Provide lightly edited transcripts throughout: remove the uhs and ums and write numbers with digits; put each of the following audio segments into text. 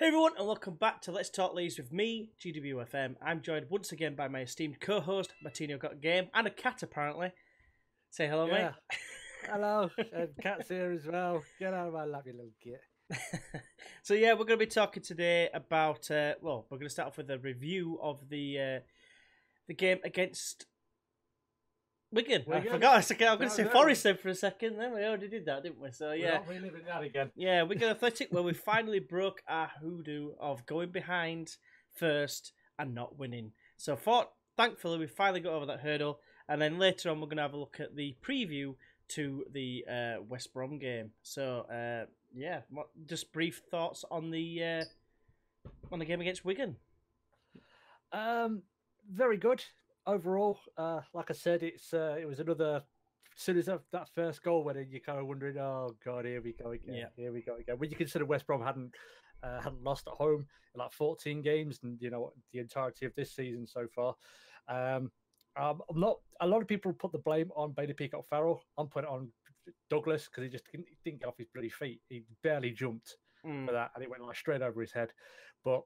Hey everyone, and welcome back to Let's Talk Leeds with me, GWFM. I'm joined once again by my esteemed co-host, Mattinho Got Game, and a cat apparently. Say hello, Yeah. mate. Hello. And Cat's here as well. Get out of my lap, you little git. So yeah, we're going to be talking today about, we're going to start off with a review of the game against Wigan. I Wigan? forgot. I was going to say No. Forest then for a second. Then we already did that, didn't we? So We're yeah. not reliving that again. Yeah, Wigan Athletic, where we finally broke our hoodoo of going behind first and not winning. So, thankfully, we finally got over that hurdle. And then later on, we're going to have a look at the preview to the West Brom game. So, just brief thoughts on the game against Wigan. Very good overall. Like I said, it was another. As soon as that first goal went in, you're kind of wondering, oh god, here we go again. Yeah. Here we go again. When you consider West Brom hadn't lost at home in like 14 games, and you know the entirety of this season so far. I'm not. A lot of people put the blame on Bailey Peacock-Farrell. I'm putting it on Douglas because he just didn't get off his bloody feet. He barely jumped for that, and it went like straight over his head. But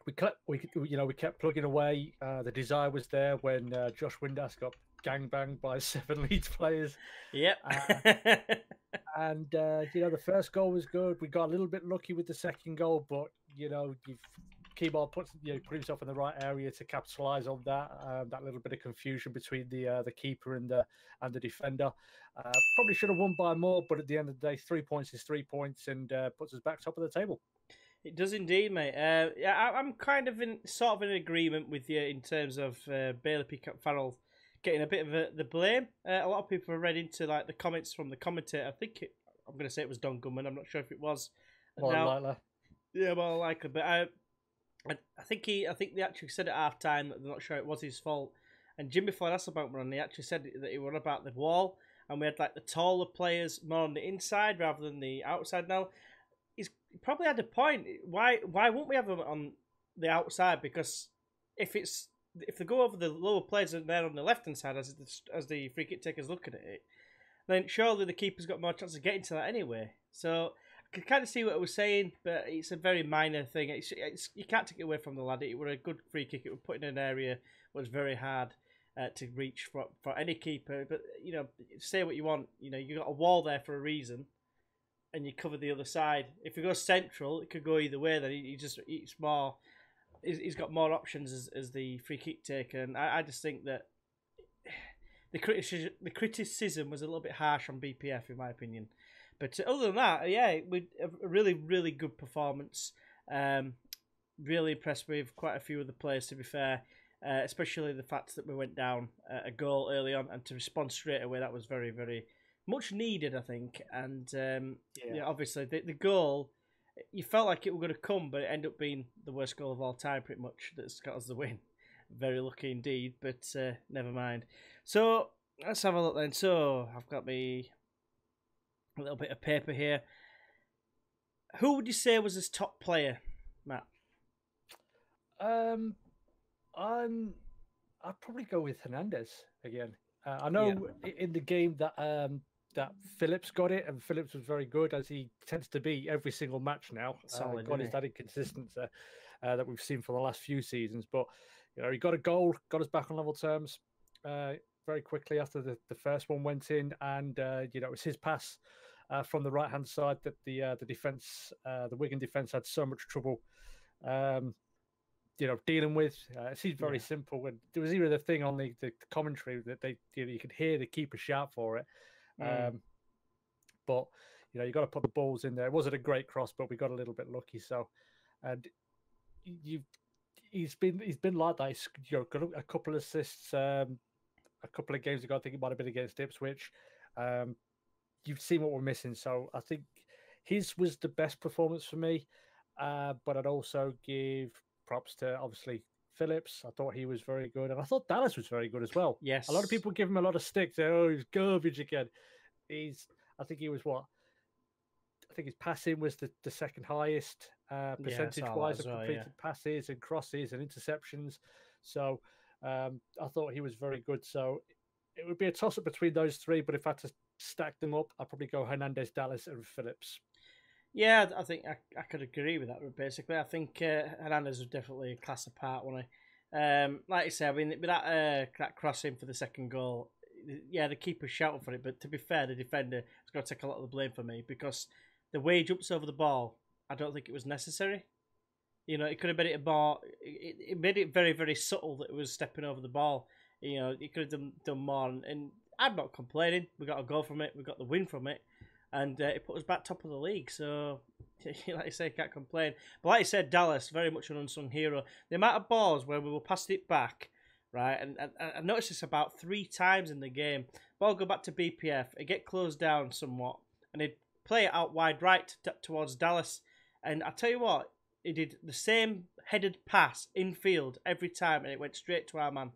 we kept plugging away. The desire was there when Josh Windass got gangbanged by 7 Leeds players. Yep. And the first goal was good. We got a little bit lucky with the second goal, but Keeball put himself in the right area to capitalise on that. That little bit of confusion between the keeper and the defender. Probably should have won by more, but at the end of the day, 3 points is 3 points and puts us back top of the table. It does indeed, mate. I'm kind of in agreement with you in terms of Bailey Peacock-Farrell getting a bit of the blame. A lot of people have read into like the comments from the commentator. I'm going to say it was Don Gumman. I'm not sure if it was. More likely. Yeah, more likely. But I think they actually said at half time that they're not sure it was his fault. And Jimmy Floyd-Hasselbank were on. They actually said that it was about the wall, and we had like the taller players more on the inside rather than the outside. Now, he probably had a point. Why won't we have them on the outside? Because if they go over the lower players and they're on the left hand side as the free kick takers looking at it, then surely the keeper's got more chance of getting to that anyway. So I can kind of see what I was saying, but it's a very minor thing. You can't take it away from the lad. It was a good free kick. It was put in an area that was very hard to reach for any keeper. But say what you want. You got a wall there for a reason, and you cover the other side. If you go central, it could go either way. Then he's more. He's got more options as the free kick taker, and I just think that the criticism was a little bit harsh on BPF in my opinion. But other than that, yeah, a really, really good performance. Really impressed with quite a few of the players, to be fair, especially the fact that we went down a goal early on and to respond straight away. That was very, very much needed, I think. And obviously the goal, you felt like it was going to come, but it ended up being the worst goal of all time, pretty much. That's got us the win. Very lucky indeed, but never mind. So let's have a look then. So I've got me a little bit of paper here. Who would you say was his top player, Matt? I'd probably go with Hernandez again. I know in the game that Phillips got it, and Phillips was very good, as he tends to be every single match now. Got his that inconsistency that we've seen for the last few seasons. But he got a goal, got us back on level terms very quickly after the first one went in, and it was his pass from the right hand side that the defense, the Wigan defense, had so much trouble. Dealing with. It seems very simple. And there was even the thing on the commentary that you could hear the keeper shout for it. But you got to put the balls in there. It wasn't a great cross, but we got a little bit lucky. So, and he's been like that. He's got a couple of assists. A couple of games ago, I think it might have been against Ipswich. You've seen what we're missing. So I think his was the best performance for me. But I'd also give props to obviously Phillips. I thought he was very good, and I thought Dallas was very good as well. Yes, a lot of people give him a lot of stick. Say, "Oh, he's garbage again." I think he was what? I think his passing was the second highest percentage-wise of completed passes and crosses and interceptions. So I thought he was very good. So it would be a toss-up between those three, but if I had to stack them up, I'd probably go Hernandez, Dallas, and Phillips. Yeah, I think I could agree with that. Basically, I think Hernandez was definitely a class apart, wasn't he? Like I said, I mean, with that crossing for the second goal, yeah, the keeper shouted for it, but to be fair, the defender has got to take a lot of the blame for me because the way he jumps over the ball, I don't think it was necessary. You know, it could have made it a more. It made it very, very subtle that it was stepping over the ball. You know, he could have done more, and I'm not complaining. We got a goal from it. We got the win from it, and it put us back top of the league. So, like I say, can't complain. But like I said, Dallas very much an unsung hero. The amount of balls where we were passing it back, right, and I noticed this about 3 times in the game. Ball go back to BPF, it get closed down somewhat, and he'd play it out wide right towards Dallas. And I tell you what, he did the same headed pass infield every time, and it went straight to our man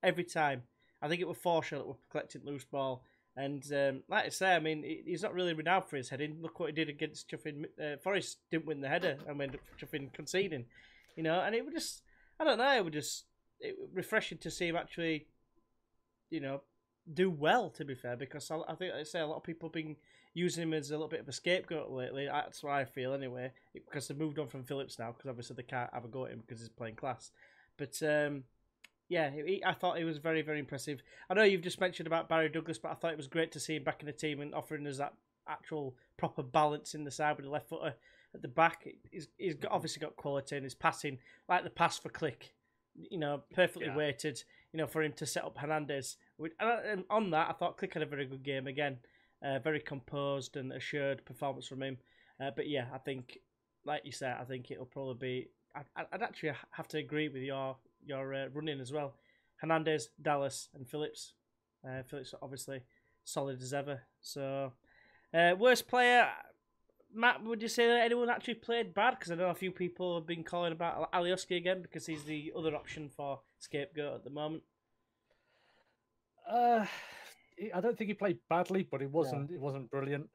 every time. I think it was Forshaw that were collecting loose ball. And like I say, I mean, he's not really renowned for his heading. Look what he did against Chuffin. Forest didn't win the header and went Chuffin conceding. You know, and it was just, I don't know, it was refreshing to see him actually, you know, do well, to be fair, because I think, like I say, a lot of people have been using him as a little bit of a scapegoat lately. That's what I feel anyway, because they've moved on from Phillips now, because obviously they can't have a go at him because he's playing class. But yeah, I thought he was very, very impressive. I know you've just mentioned about Barry Douglas, but I thought it was great to see him back in the team and offering us that actual proper balance in the side with the left footer at the back. He's obviously got quality, and his passing, like the pass for Click, you know, perfectly weighted, you know, for him to set up Hernandez. And on that, I thought Click had a very good game again. Very composed and assured performance from him. But yeah, I think, like you said, I think it'll probably be... I'd actually have to agree with your running as well. Hernandez, Dallas, and Phillips. Phillips obviously solid as ever. So, worst player, Matt, would you say that anyone actually played bad? Because I know a few people have been calling about Alioski again because he's the other option for scapegoat at the moment. I don't think he played badly, but it wasn't brilliant.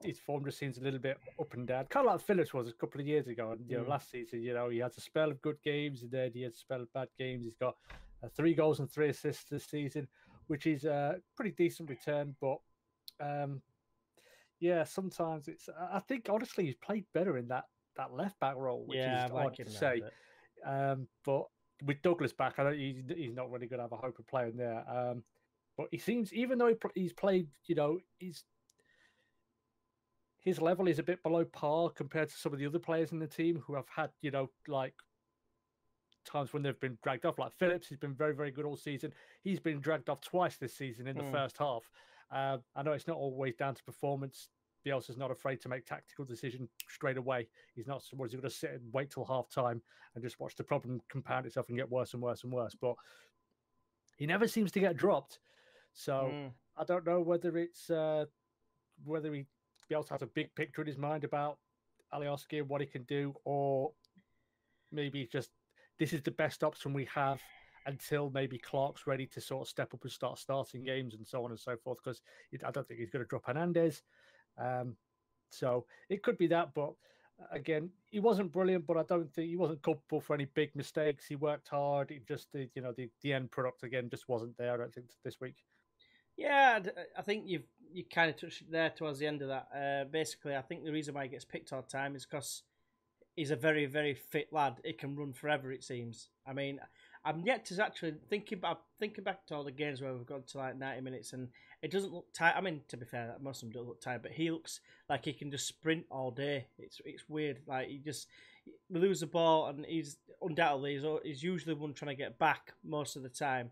His form just seems a little bit up and down, kind of like Phillips was a couple of years ago. And you know, last season, you know, he had a spell of good games, and then he had a spell of bad games. He's got 3 goals and 3 assists this season, which is a pretty decent return. But yeah, sometimes it's. I think honestly, he's played better in that left back role, which is odd to say. But with Douglas back, I don't. He's not really going to have a hope of playing there. But he seems, even though he's played, you know, his level is a bit below par compared to some of the other players in the team who have had, you know, like times when they've been dragged off. Like Phillips, he's been very, very good all season. He's been dragged off twice this season in the first half. I know it's not always down to performance. Bielsa's not afraid to make tactical decisions straight away. He's not someone who's going to sit and wait till half time and just watch the problem compound itself and get worse and worse and worse. But he never seems to get dropped. So I don't know whether it's whether he Bielsa has a big picture in his mind about Alioski and what he can do, or maybe just this is the best option we have until maybe Clark's ready to sort of step up and start starting games and so on and so forth, because I don't think he's going to drop Hernandez. So it could be that, but again, he wasn't brilliant, but I don't think he wasn't culpable for any big mistakes. He worked hard. It just, you know, the end product again just wasn't there, I don't think, this week. Yeah, I think you kind of touched it there towards the end of that. Basically, I think the reason why he gets picked all the time is because he's a very, very fit lad. He can run forever, it seems. I mean, I'm yet to actually thinking back to all the games where we've gone to like 90 minutes and it doesn't look tight. I mean, to be fair, most of them don't look tight, but he looks like he can just sprint all day. It's weird. Like we lose the ball and he's undoubtedly he's usually one trying to get back most of the time.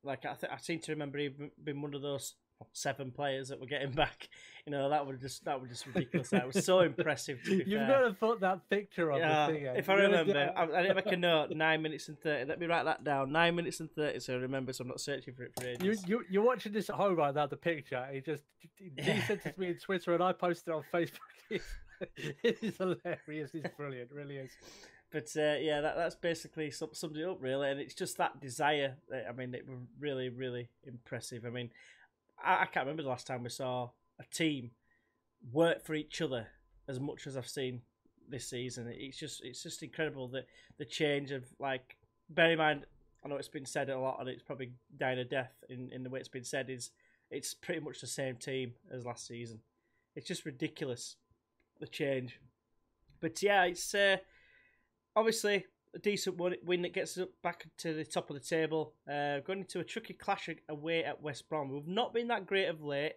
Like I seem to remember he'd been one of those 7 players that were getting back. You know, that was just ridiculous. That was so impressive. To be You've fair. got to put that picture on the thing. If I remember, I didn't make a note. 9 minutes and 30. Let me write that down. 9 minutes and 30. So I remember. So I'm not searching for it for ages. You're watching this at home right now. The picture. He sent it to me on Twitter, and I posted it on Facebook. It is hilarious. It's brilliant. It really is. But yeah, that's basically sums it up, really. And it's just that desire. I mean, it was really, really impressive. I mean, I can't remember the last time we saw a team work for each other as much as I've seen this season. It's just incredible that the change of, like, bear in mind, I know it's been said a lot and it's probably dying a death in the way it's been said, is it's pretty much the same team as last season. It's just ridiculous, the change. But yeah, it's obviously a decent win that gets us back to the top of the table. Going into a tricky clash away at West Brom. We've not been that great of late.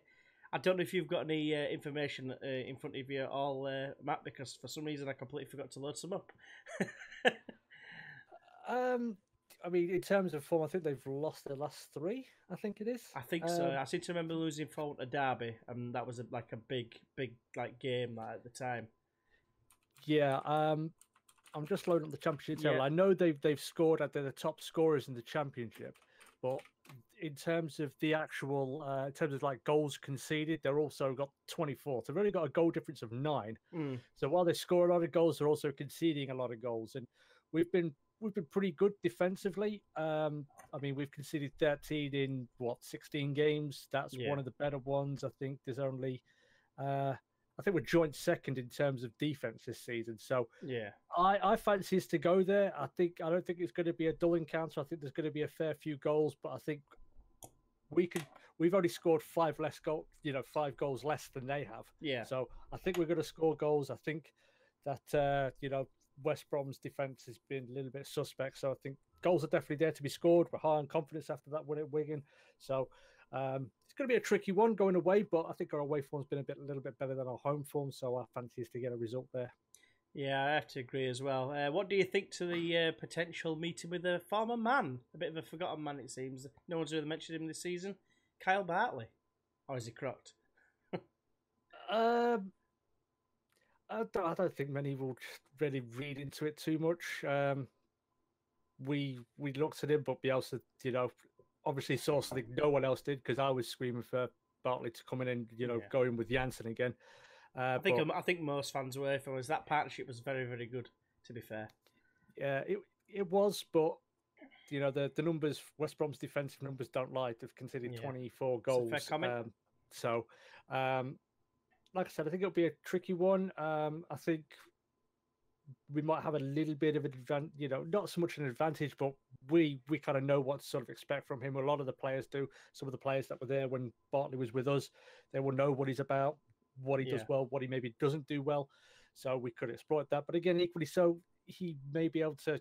I don't know if you've got any information in front of you at all, Matt, because for some reason I completely forgot to load some up. I mean, in terms of form, I think they've lost their last 3. I think it is. I think so. I seem to remember losing 4 to Derby, and that was like a big like game at the time. Yeah. I'm just loading up the championship table. I know they've scored at the top scorers in the championship, but in terms of the actual, in terms of like goals conceded, they're also got 24. So they've only got a goal difference of 9. So while they score a lot of goals, they're also conceding a lot of goals, and we've been pretty good defensively. I mean, we've conceded 13 in 16 games. That's one of the better ones. I think there's only, I think we're joint second in terms of defense this season. So I fancy us to go there. I don't think it's going to be a dull encounter. I think there's going to be a fair few goals, but I think we've only scored 5 goals less than they have. Yeah. So I think we're going to score goals. I think that West Brom's defense has been a little bit suspect. So I think goals are definitely there to be scored. We're high on confidence after that win at Wigan. So it's going to be a tricky one going away, but I think our away form's been a little bit better than our home form. So I fancy us to get a result there. Yeah, I have to agree as well. What do you think to the potential meeting with a former man? A bit of a forgotten man, it seems. No one's really mentioned him this season. Kyle Bartley. Or is he crocked? I don't think many will really read into it too much. We looked at him, but Bielsa, obviously saw something no one else did, because I was screaming for Bartley to come in and go in with Janssen again. I think most fans were. For us, that partnership was very, very good. To be fair, yeah, it was, but the numbers, West Brom's defensive numbers don't lie. They've conceded 24 goals. Fair comment. Like I said, I think it'll be a tricky one. I think we might have a little bit of an advantage, not so much an advantage, but we kind of know what to sort of expect from him. A lot of the players do. Some of the players that were there when Bartley was with us, they will know what he's about, what he does well, what he maybe doesn't do well. So we could exploit that. But again, equally so, he may be able to,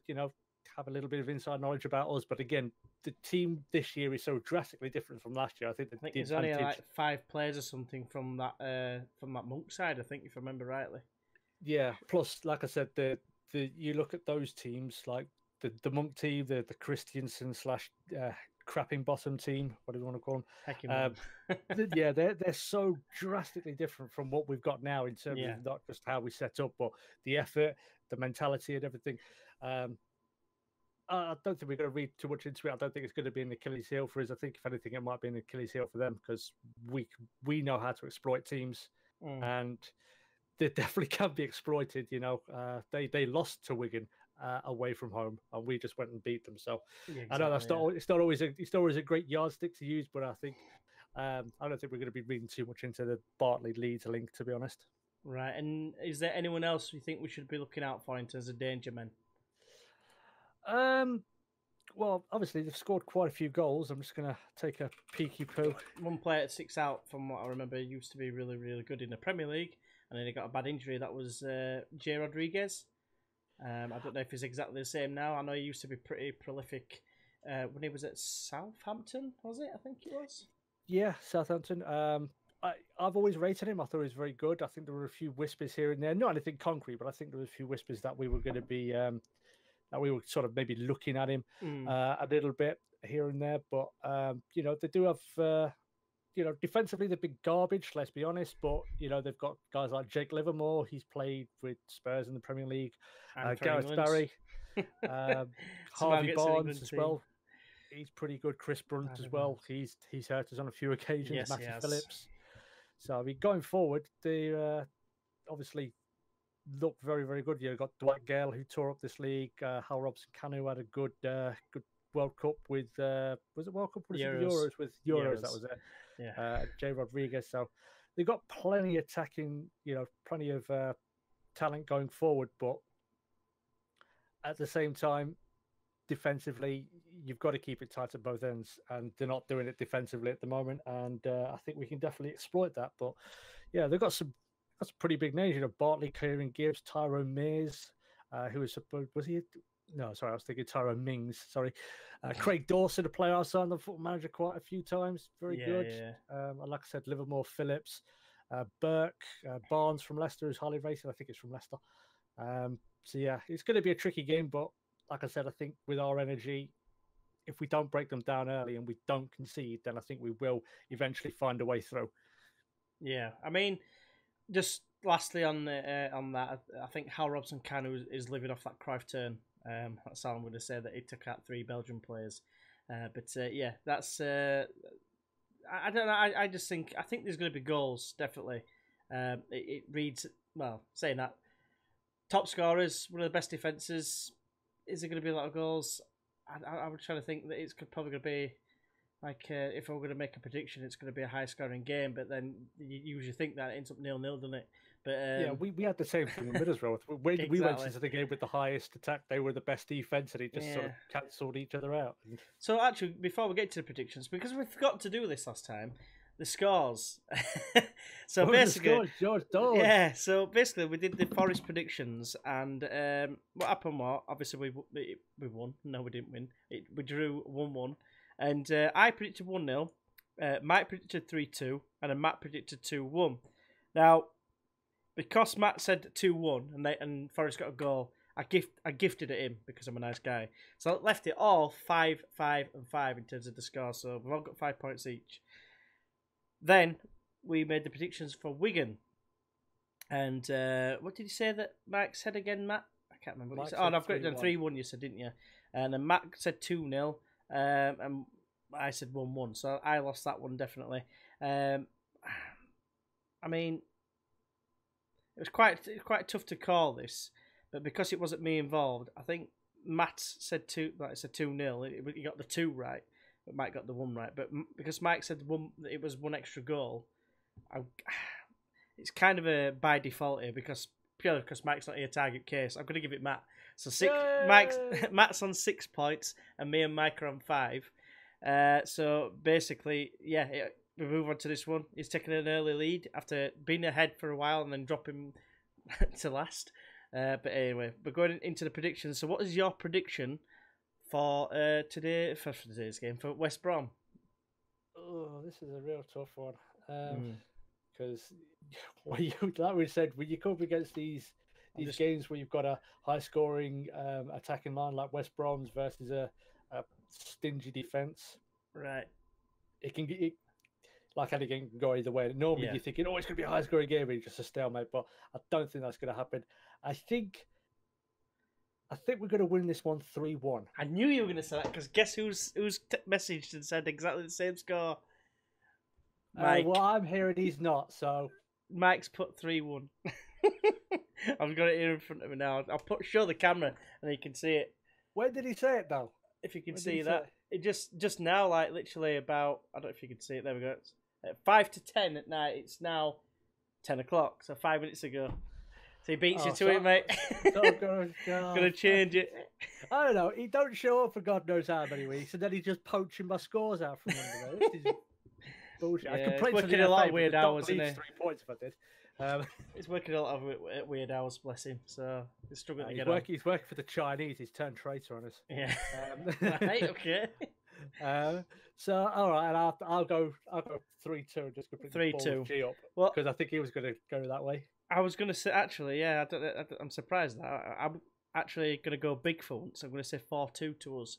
have a little bit of inside knowledge about us. But again, the team this year is so drastically different from last year. I think there's only like 5 players or something from that Monk side, I think, if I remember rightly. Yeah. Plus, like I said, the you look at those teams like the Monk team, the Christiansen / crapping bottom team, what do you want to call them? Yeah, they're so drastically different from what we've got now in terms of not just how we set up, but the effort, the mentality, and everything. I don't think we're going to read too much into it. I don't think it's going to be an Achilles heel for us. I think, if anything, it might be an Achilles heel for them, because we know how to exploit teams, and they definitely can be exploited. They lost to Wigan away from home, and we just went and beat them. So I know that's it's not always a great yardstick to use, but I think I don't think we're going to be reading too much into the Bartley Leeds link, to be honest. Right. And is there anyone else you think we should be looking out for in terms of danger men? Well, obviously they've scored quite a few goals. I'm just going to take a peeky poo. One player that sticks out from what I remember used to be really, really good in the Premier League, and then he got a bad injury. That was Jay Rodriguez. I don't know if he's exactly the same now. I know he used to be pretty prolific when he was at Southampton, was it? I think it was. Yeah, Southampton. I've always rated him. I thought he was very good. I think there were a few whispers here and there. Not anything concrete, but I think there were a few whispers that we were going to be... that we were sort of maybe looking at him a little bit here and there. But, they do have, defensively they've been garbage, let's be honest. But, they've got guys like Jake Livermore. He's played with Spurs in the Premier League. Gareth Barry. Harvey Barnes as well. He's pretty good. Chris Brunt as well. He's hurt us on a few occasions. Yes, Matthew Phillips. So, I mean, going forward, they obviously... look very, very good. You've got Dwight Gale, who tore up this league. Hal Robson-Kanu had a good World Cup with was it World Cup? Euros with Euros. That was it. Yeah. Jay Rodriguez. So they've got plenty of attacking, plenty of talent going forward. But at the same time, defensively, you've got to keep it tight at both ends, and they're not doing it defensively at the moment. And I think we can definitely exploit that. But yeah, they've got some pretty big names. You know, Bartley, Kieran Gibbs, Tyrone Mears, who was supposed was he? No, sorry, I was thinking Tyrone Mings. Sorry, Craig Dawson, a player I signed the football manager quite a few times. Very good. And like I said, Livermore Phillips, Burke, Barnes from Leicester, who's highly rated. I think it's from Leicester. So yeah, it's going to be a tricky game, but like I said, I think with our energy, if we don't break them down early and we don't concede, then I think we will eventually find a way through. Yeah, I mean, just lastly on that, I think Hal Robson-Kanu is living off that Cruyff turn. That's all I'm going to say, that he took out 3 Belgian players. Yeah, that's. I don't know. I just think there's going to be goals, definitely. It reads well. Saying that, top scorers, one of the best defences. Is there going to be a lot of goals? I was trying to think that it's probably going to be like if I'm going to make a prediction, it's going to be a high scoring game. But then you usually think that it ends up 0-0, doesn't it? But yeah, we had the same thing in Middlesbrough. We went into the game with the highest attack. They were the best defense, and it just sort of cancelled each other out. So actually, before we get to the predictions, because we forgot to do this last time, the scores. So basically, George Dawes. Yeah. So basically, we did the Forest predictions, and what happened was obviously we won. No, we didn't win. We drew 1-1, and I predicted 1-0. Mike predicted 3-2, and then Matt predicted 2-1. Now, because Matt said 2-1 and Forest got a goal, I gifted it him because I'm a nice guy. So I left it all 5, 5, and 5 in terms of the score. So we've all got 5 points each. Then we made the predictions for Wigan. And what did you say that Mike said again, Matt? I can't remember what you said. Oh, no, I've got it down 3-1, you said, didn't you? And then Matt said 2-0. And I said 1-1. So I lost that one, definitely. I mean, it was quite tough to call this, but because it wasn't me involved, I think Matt said 2-0. He got the 2 right, but Mike got the 1 right. But because Mike said it was 1 extra goal, it's kind of a by default here purely because Mike's not here target case. I'm going to give it Matt. So Matt's on 6 points, and me and Mike are on 5. So basically, yeah. We move on to this one. He's taking an early lead after being ahead for a while and then dropping to last. But anyway, we're going into the predictions. So what is your prediction for today's game for West Brom? Oh, this is a real tough one. Because like we said, when you come up against these games where you've got a high-scoring attacking line like West Brom's versus a stingy defence. Right. It can get... Like anything can go either way. Normally you're thinking, it's going to be a high-scoring game, and it's just a stalemate. But I don't think that's going to happen. I think we're going to win this one 3-1. I knew you were going to say that because guess who's messaged and said exactly the same score? Mike. Well, I'm here and he's not. So Mike's put 3-1. I've got it here in front of me now. I'll show the camera and you can see it. When did he say it though? If you can see that, it just now, like literally about, I don't know if you can see it. There we go. At 5 to 10 at night. It's now 10 o'clock, so 5 minutes ago. So he beats you to it, mate. Gonna change it. I don't know. He don't show up for God knows how many weeks, and then he's just poaching my scores out from under there. This is bullshit. Yeah, he's working a lot of weird hours, isn't he? 3 points if I did. He's working a lot of weird hours, bless him. So he's struggling to get on. He's working for the Chinese. He's turned traitor on us. Yeah. Right, okay. So all right, and I'll go 3-2 and just go 3-2 G up. Well, because I think he was going to go that way. I was going to say actually, yeah. I'm surprised that I'm actually going to go big for once. I'm going to say 4-2 to us.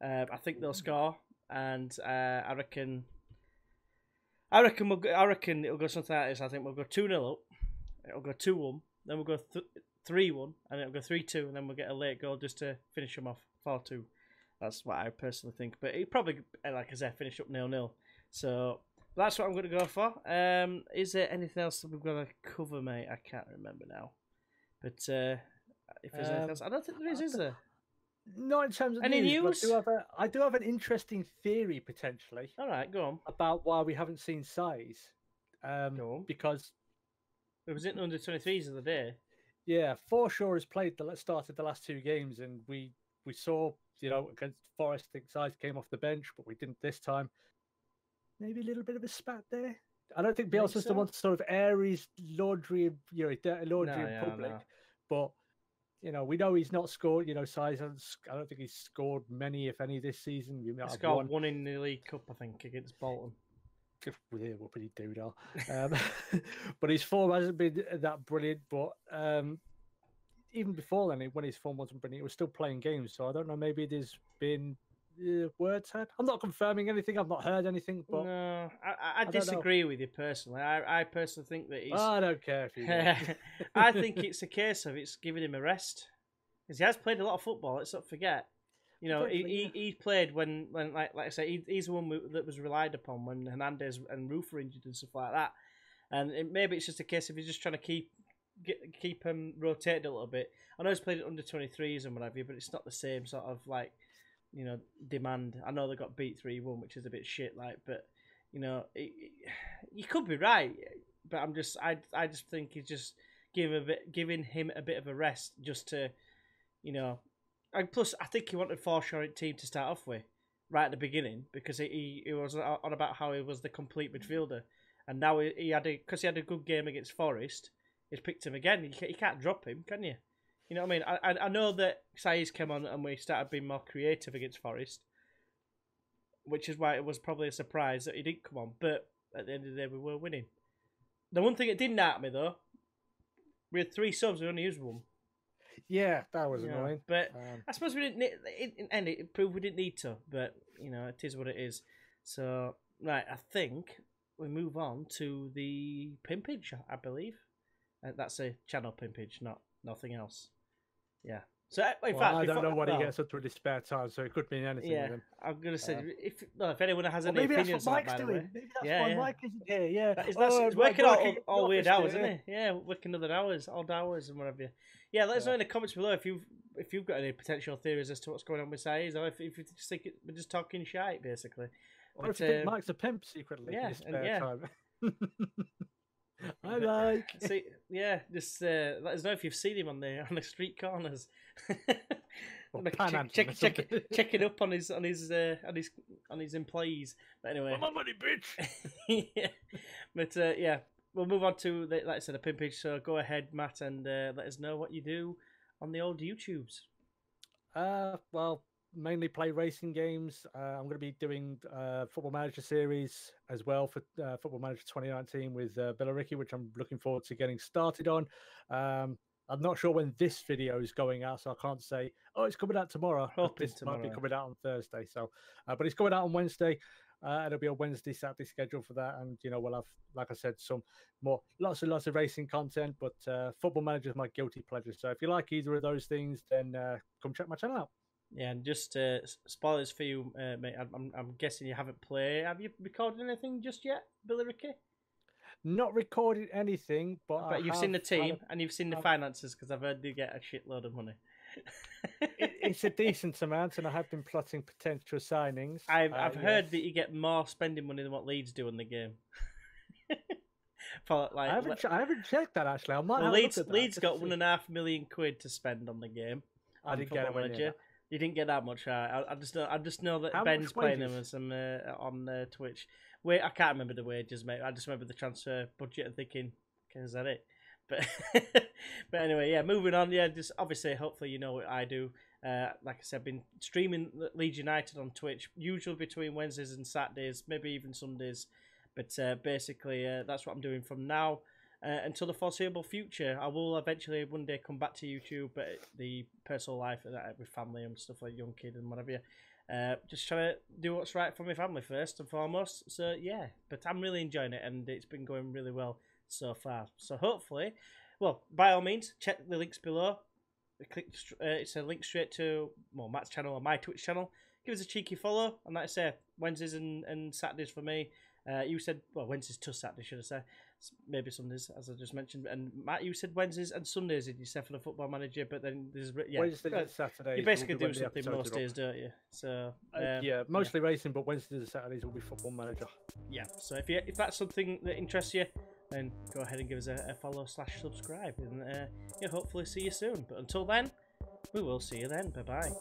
I think they'll score, and I reckon it'll go something like this. I think we'll go 2-0 up. It'll go 2-1. Then we'll go 3-1, and it'll go 3-2, and then we'll get a late goal just to finish them off 4-2. That's what I personally think. But he probably, like I said, finish up 0-0. So that's what I'm going to go for. Is there anything else that we've got to cover, mate? I can't remember now. But if there's anything else, I don't think there is there? Not in terms of any news. I do have an interesting theory potentially. All right, go on. About why we haven't seen size. Go on. Because it was in under 23s of the day. Yeah, Forshaw has started the last 2 games, and we saw, against Forest, I think size came off the bench, but we didn't this time. Maybe a little bit of a spat there. I don't think Bielsa's the one to sort of air his laundry, dirty laundry in public. No. But we know he's not scored. Size hasn't. I don't think he's scored many, if any, this season. He scored one in the League Cup, I think, against Bolton. What would he do now? But his form hasn't been that brilliant. But even before then, when his form wasn't brilliant, he was still playing games. So I don't know. Maybe there's been words said. I'm not confirming anything. I've not heard anything. But no, I disagree with you personally. I personally think that he's. I don't care if you do. I think it's a case of it's giving him a rest, because he has played a lot of football. Let's not forget. He played when like I say, he's the one that was relied upon when Hernandez and Roof were injured and stuff like that. And maybe it's just a case of he's just trying to keep him rotated a little bit. I know he's played at under 23s and whatever, but it's not the same sort of like. Demand. I know they got beat 3-1, which is a bit shit. But you could be right. But I just think he's just giving him a bit of a rest, just to, And plus, I think he wanted Forshaw team to start off with right at the beginning, because he was on about how he was the complete midfielder, and now he had a good game against Forest. He's picked him again. You can't drop him, can you? You know what I mean? I know that Saiz came on and we started being more creative against Forest, which is why it was probably a surprise that he didn't come on. But at the end of the day, we were winning. The one thing that didn't hurt me, though, we had 3 subs, we only used 1. Yeah, that was annoying. But I suppose we didn't. It proved we didn't need to. But it is what it is. So right, I think we move on to the pimpage. I believe that's a channel pimpage, nothing else. Yeah. So in fact, I don't know what he gets up to in his spare time, so it could mean anything. Yeah, with him. I'm gonna say if anyone has any maybe opinions, that's what Mike's doing. Maybe that's why Mike isn't here. Yeah, that's working all weird hours, isn't it? Yeah, working other hours, odd hours, and whatever. Yeah, let us know in the comments below if you've got any potential theories as to what's going on with Saiz, or if you just think we're just talking shite, basically. Or if you think Mike's a pimp secretly in his spare time. I like. See, just let us know if you've seen him on the street corners. Checking up on his employees. But anyway, my money, bitch. Yeah, but we'll move on to like I said, a pimpage. So go ahead, Matt, and let us know what you do on the old YouTubes. Well, mainly play racing games. I'm going to be doing Football Manager series as well for Football Manager 2019 with Billericay, which I'm looking forward to getting started on. I'm not sure when this video is going out, so I can't say, it's coming out tomorrow. This might be coming out on Thursday. So, but it's coming out on Wednesday. It'll be a Wednesday, Saturday schedule for that. And, we'll have, like I said, lots of racing content, but Football Manager is my guilty pleasure. So if you like either of those things, then come check my channel out. Yeah, and just spoilers for you, mate. I'm guessing you haven't played. Have you recorded anything just yet, Billericay? Not recorded anything, but you've seen the team and you've seen the finances, because I've heard you get a shitload of money. It's a decent amount, and I have been plotting potential signings. I've heard that you get more spending money than what Leeds do in the game. I haven't checked that actually. I might. Leeds got £1.5 million to spend on the game. I didn't get it. You didn't get that much. I just know that Ben's playing them on Twitch. I can't remember the wages, mate. I just remember the transfer budget and thinking, okay, is that it? But but anyway, yeah. Moving on. Yeah, just obviously, hopefully, you know what I do. Like I said, I've been streaming Leeds United on Twitch, usually between Wednesdays and Saturdays, maybe even Sundays. But basically, that's what I'm doing from now until the foreseeable future. I will eventually one day come back to YouTube, but the personal life with family and stuff, like young kid and whatever. Just trying to do what's right for my family first and foremost. So yeah, but I'm really enjoying it, and it's been going really well so far. So hopefully, well, by all means, check the links below. It's a link straight to Matt's channel or my Twitch channel. Give us a cheeky follow, and like I say, Wednesdays and Saturdays for me. You said, Wednesdays to Saturday, should I say? Maybe Sundays, as I just mentioned. And Matt, you said Wednesdays and Sundays, did you say, for the Football Manager? But then there's Wednesdays and Saturdays. You basically do something most days, don't you? So mostly racing, but Wednesdays and Saturdays will be Football Manager. Yeah. So if that's something that interests you, then go ahead and give us a follow/subscribe, and hopefully see you soon. But until then, we will see you then. Bye bye.